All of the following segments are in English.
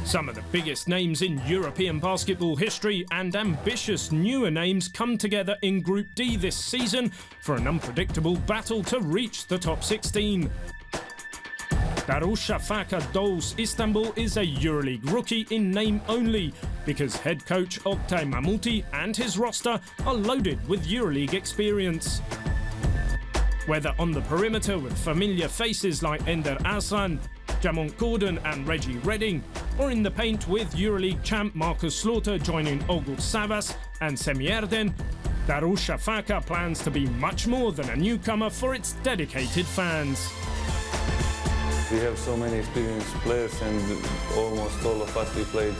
Some of the biggest names in European basketball history and ambitious newer names come together in Group D this season for an unpredictable battle to reach the top 16. Darüşşafaka 2 Istanbul is a Euroleague rookie in name only because head coach Oktay Mahmuti and his roster are loaded with Euroleague experience. Whether on the perimeter with familiar faces like Ender Aslan, Jamont Gordon and Reggie Redding, or in the paint with Euroleague champ Marcus Slaughter joining Ogur Savas and Semi Erden, Darüşşafaka plans to be much more than a newcomer for its dedicated fans. We have so many experienced players and almost all of us we played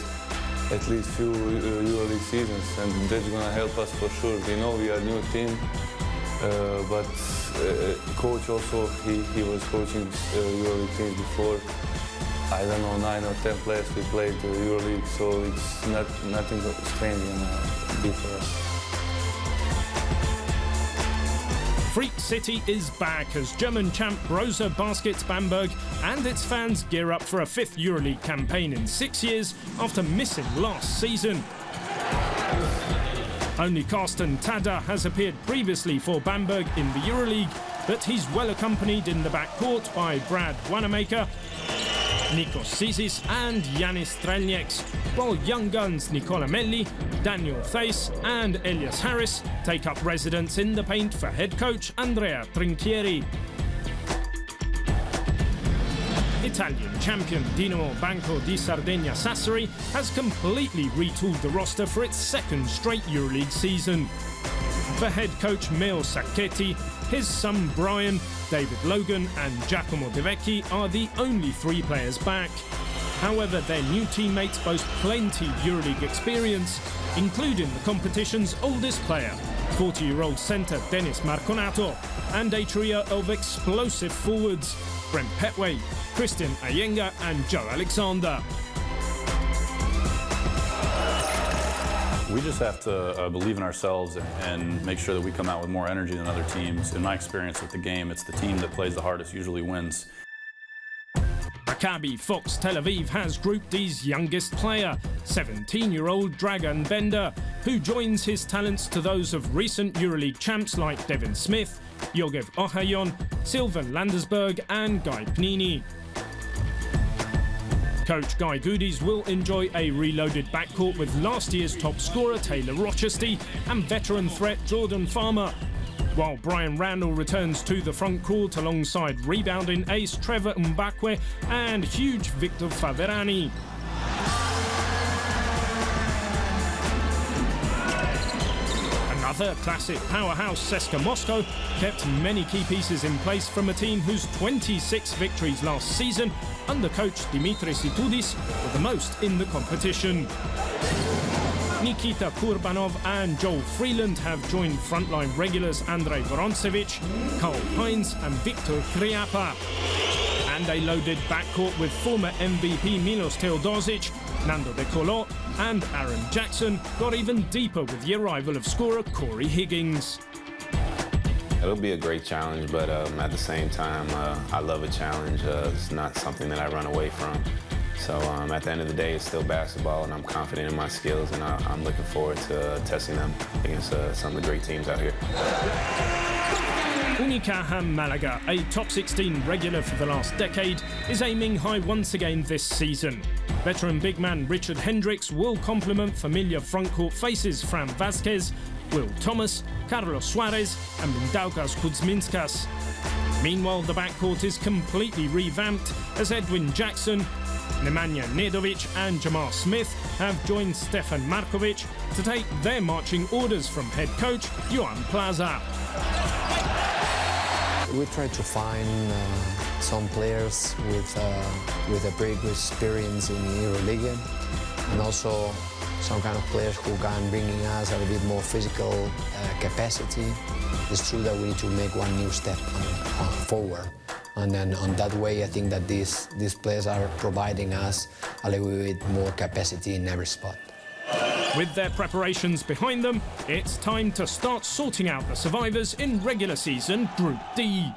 at least few Euroleague seasons, and that's going to help us for sure. We know we are a new team, but coach also, he was coaching Euroleague teams before. I don't know, 9 or 10 players we played Euroleague, so it's nothing strange and big for us. Freak City is back as German champ Brose Baskets Bamberg and its fans gear up for a 5th Euroleague campaign in 6 years after missing last season. Only Carsten Tada has appeared previously for Bamberg in the Euroleague, but he's well accompanied in the backcourt by Brad Wanamaker, Nikos Zisis and Yanis Strelnieks, while young guns Nicola Melli, Daniel Theis and Elias Harris take up residence in the paint for head coach Andrea Trinchieri. Italian champion Dinamo Banco di Sardegna Sassari has completely retooled the roster for its 2nd straight Euroleague season. For head coach Meo Sacchetti, his son Brian, David Logan and Giacomo De Vecchi are the only 3 players back. However, their new teammates boast plenty Euroleague experience, including the competition's oldest player, 40-year-old centre Denis Marconato, and a trio of explosive forwards, Brent Petway, Christian Ayenga and Joe Alexander. We just have to believe in ourselves and make sure that we come out with more energy than other teams. In my experience with the game, it's the team that plays the hardest usually wins. Maccabi Fox Tel Aviv has Group D's youngest player, 17-year-old Dragan Bender, who joins his talents to those of recent Euroleague champs like Devin Smith, Yogev Ohayon, Sylvan Landersberg and Guy Pnini. Coach Guy Goodies will enjoy a reloaded backcourt with last year's top scorer Taylor Rochesty and veteran threat Jordan Farmer, while Brian Randall returns to the front court alongside rebounding ace Trevor Mbakwe and huge Victor Faverani. Another classic powerhouse CSKA Moscow kept many key pieces in place from a team whose 26 victories last season under coach Dimitris Itoudis were the most in the competition. Nikita Kurbanov and Joel Freeland have joined frontline regulars Andrei Vorontsevich, Karl Heinz and Viktor Kriapa. And a loaded backcourt with former MVP Milos Teodosic, Nando De Colo and Aaron Jackson got even deeper with the arrival of scorer Corey Higgins. It'll be a great challenge, but at the same time, I love a challenge. It's not something that I run away from. So at the end of the day, it's still basketball, and I'm confident in my skills, and I'm looking forward to testing them against some of the great teams out here. Unicaja Malaga, a top 16 regular for the last decade, is aiming high once again this season. Veteran big man Richard Hendricks will complement familiar frontcourt faces Fran Vazquez, Will Thomas, Carlos Suarez and Mindaugas Kuzminskas. Meanwhile, the backcourt is completely revamped as Edwin Jackson, Nemanja Nedovic and Jamar Smith have joined Stefan Markovic to take their marching orders from head coach Johan Plaza. We try to find some players with a very good experience in Euroleague, and also some kind of players who can bring us a bit more physical capacity. It's true that we need to make one new step forward. And then on that way, I think that these players are providing us a little bit more capacity in every spot. With their preparations behind them, it's time to start sorting out the survivors in regular season Group D.